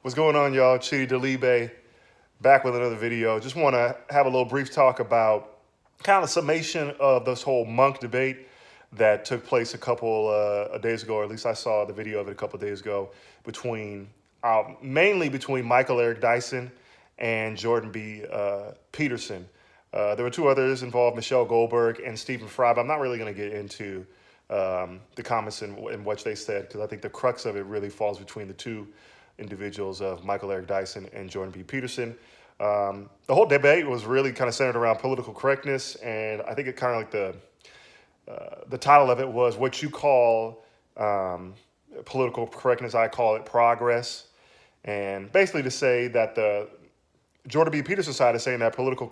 What's going on, y'all? Chidi Delibe back with another video. Just want to have a little brief talk about kind of summation of this whole Munk debate that took place a couple of days ago, or at least I saw the video of it a couple of days ago, between mainly between Michael Eric Dyson and Jordan B. Peterson. There were two others involved, Michelle Goldberg and Stephen Fry, but I'm not really going to get into the comments in which they said, because I think the crux of it really falls between the two individuals of Michael Eric Dyson and Jordan B. Peterson. The whole debate was really kind of centered around political correctness, and I think it kind of like the title of it was "What You Call Political Correctness, I Call It Progress," and basically to say that the Jordan B. Peterson side is saying that political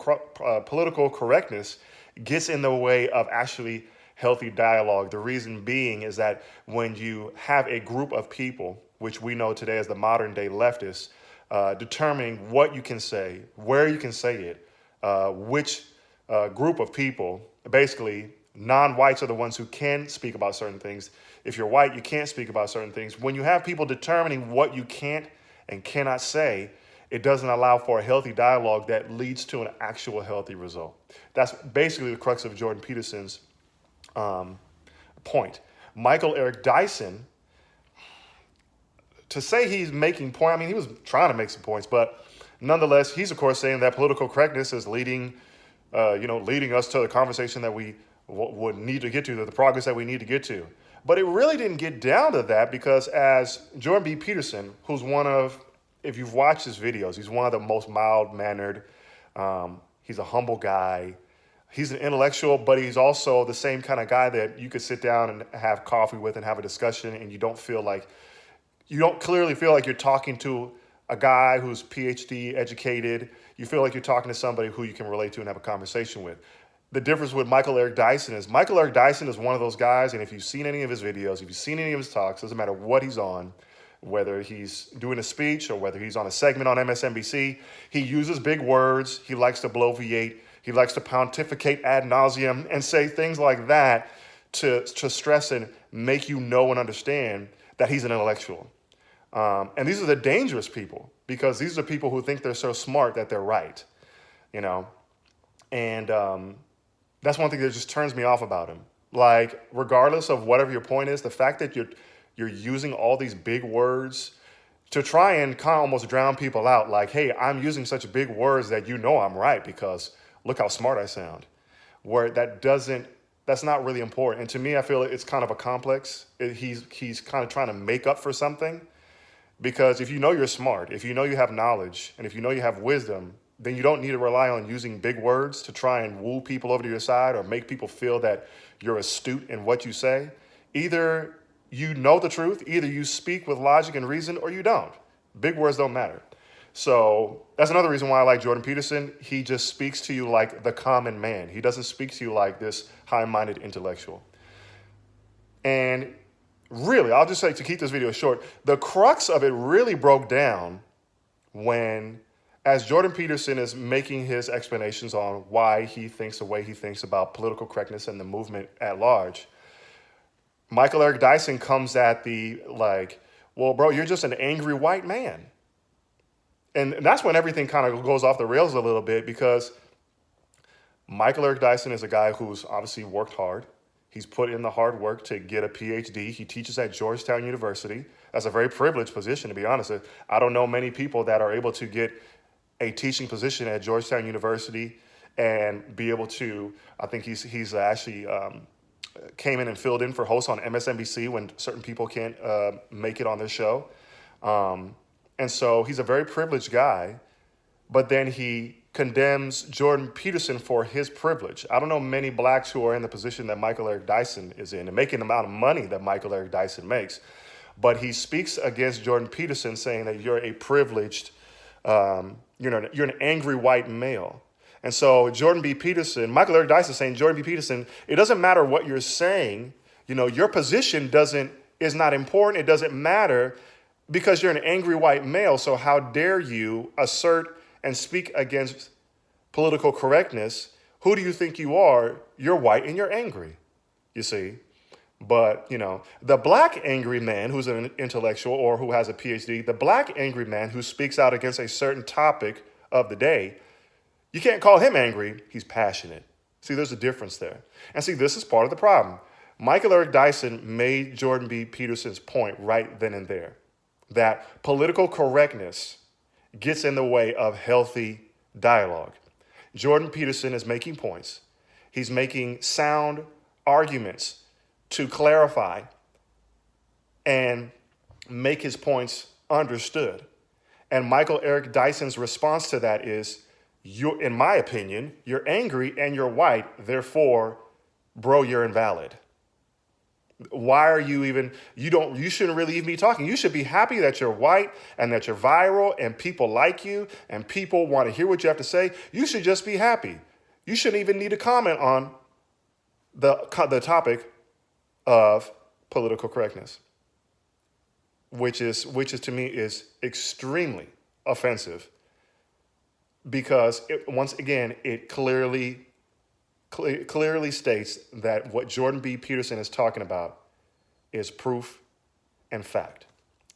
correctness gets in the way of actually healthy dialogue. The reason being is that when you have a group of people, which we know today as the modern day leftists, determining what you can say, where you can say it, which group of people, basically non-whites are the ones who can speak about certain things. If you're white, you can't speak about certain things. When you have people determining what you can't and cannot say, it doesn't allow for a healthy dialogue that leads to an actual healthy result. That's basically the crux of Jordan Peterson's point. Michael Eric Dyson, to say he's making point, I mean, he was trying to make some points, but nonetheless, he's of course saying that political correctness is leading us to the conversation that we would need to get to, the progress that we need to get to. But it really didn't get down to that, because as Jordan B. Peterson, who's one of, if you've watched his videos, he's one of the most mild-mannered, he's a humble guy. He's an intellectual, but he's also the same kind of guy that you could sit down and have coffee with and have a discussion, and you don't clearly feel like you're talking to a guy who's PhD educated. You feel like you're talking to somebody who you can relate to and have a conversation with. The difference with Michael Eric Dyson is one of those guys, and if you've seen any of his videos, if you've seen any of his talks, doesn't matter what he's on, whether he's doing a speech or whether he's on a segment on MSNBC, he uses big words, he likes to bloviate, he likes to pontificate ad nauseum and say things like that to stress and make you know and understand that he's an intellectual. And these are the dangerous people, because these are people who think they're so smart that they're right, and that's one thing that just turns me off about him. Like, regardless of whatever your point is, the fact that you're using all these big words to try and kind of almost drown people out, like, hey, I'm using such big words that I'm right because look how smart I sound, where that's not really important. And to me, I feel it's kind of a complex. He's kind of trying to make up for something. Because if you know you're smart, if you know you have knowledge, and if you know you have wisdom, then you don't need to rely on using big words to try and woo people over to your side or make people feel that you're astute in what you say. Either you know the truth, either you speak with logic and reason, or you don't. Big words don't matter. So that's another reason why I like Jordan Peterson. He just speaks to you like the common man. He doesn't speak to you like this high-minded intellectual. And really, I'll just say, to keep this video short, the crux of it really broke down when, as Jordan Peterson is making his explanations on why he thinks the way he thinks about political correctness and the movement at large, Michael Eric Dyson comes at well, bro, you're just an angry white man. And that's when everything kind of goes off the rails a little bit, because Michael Eric Dyson is a guy who's obviously worked hard. He's put in the hard work to get a PhD. He teaches at Georgetown University. That's a very privileged position, to be honest. I don't know many people that are able to get a teaching position at Georgetown University and be able to, I think he's actually came in and filled in for hosts on MSNBC when certain people can't make it on their show. And so he's a very privileged guy, but then he condemns Jordan Peterson for his privilege. I don't know many blacks who are in the position that Michael Eric Dyson is in and making the amount of money that Michael Eric Dyson makes. But he speaks against Jordan Peterson, saying that you're a privileged, you're an angry white male. And so Michael Eric Dyson saying, Jordan B. Peterson, it doesn't matter what you're saying, your position is not important. It doesn't matter because you're an angry white male. So how dare you assert and speak against political correctness? Who do you think you are? You're white and you're angry, you see. But, you know, the black angry man who's an intellectual or who has a PhD, the black angry man who speaks out against a certain topic of the day, you can't call him angry. He's passionate. See, there's a difference there. And see, this is part of the problem. Michael Eric Dyson made Jordan B. Peterson's point right then and there, that political correctness gets in the way of healthy dialogue. Jordan Peterson is making points. He's making sound arguments to clarify and make his points understood. And Michael Eric Dyson's response to that is, in my opinion, you're angry and you're white, therefore, bro, you're invalid. Why are you even, you shouldn't really even be talking. You should be happy that you're white and that you're viral and people like you and people want to hear what you have to say. You should just be happy. You shouldn't even need to comment on the topic of political correctness, which is to me is extremely offensive, because once again, it clearly states that what Jordan B. Peterson is talking about is proof and fact,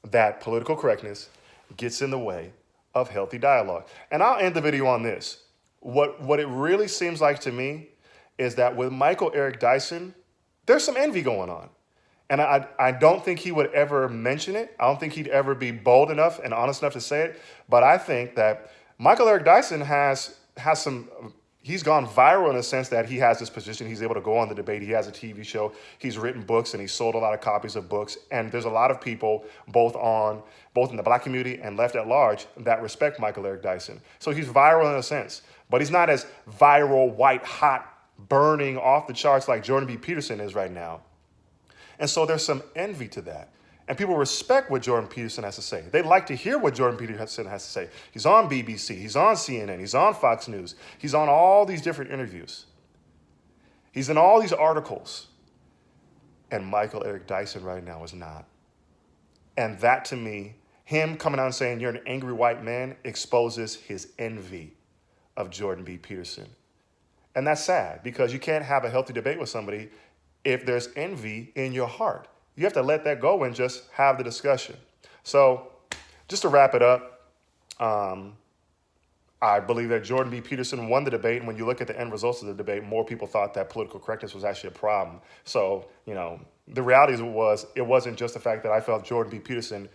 that political correctness gets in the way of healthy dialogue. And I'll end the video on this. What it really seems like to me is that with Michael Eric Dyson, there's some envy going on. And I don't think he would ever mention it. I don't think he'd ever be bold enough and honest enough to say it. But I think that Michael Eric Dyson has some, he's gone viral in the sense that he has this position. He's able to go on the debate. He has a TV show. He's written books and he's sold a lot of copies of books. And there's a lot of people, both in the black community and left at large, that respect Michael Eric Dyson. So he's viral in a sense, but he's not as viral, white, hot, burning off the charts like Jordan B. Peterson is right now. And so there's some envy to that. And people respect what Jordan Peterson has to say. They like to hear what Jordan Peterson has to say. He's on BBC, he's on CNN, he's on Fox News, he's on all these different interviews. He's in all these articles. And Michael Eric Dyson right now is not. And that to me, him coming out and saying you're an angry white man exposes his envy of Jordan B. Peterson. And that's sad, because you can't have a healthy debate with somebody if there's envy in your heart. You have to let that go and just have the discussion. So just to wrap it up, I believe that Jordan B. Peterson won the debate. And when you look at the end results of the debate, more people thought that political correctness was actually a problem. So, you know, the reality was it wasn't just the fact that I felt Jordan B. Peterson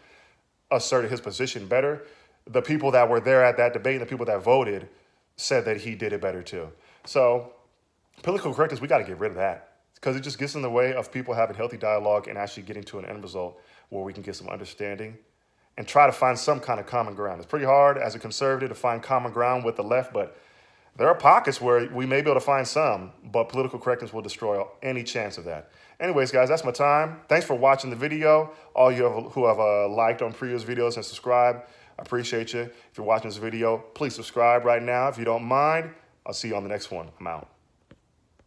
asserted his position better. The people that were there at that debate and the people that voted said that he did it better too. So political correctness, we got to get rid of that, because it just gets in the way of people having healthy dialogue and actually getting to an end result where we can get some understanding and try to find some kind of common ground. It's pretty hard as a conservative to find common ground with the left, but there are pockets where we may be able to find some, but political correctness will destroy any chance of that. Anyways, guys, that's my time. Thanks for watching the video. All you who have liked on previous videos and subscribed, I appreciate you. If you're watching this video, please subscribe right now if you don't mind. I'll see you on the next one. I'm out.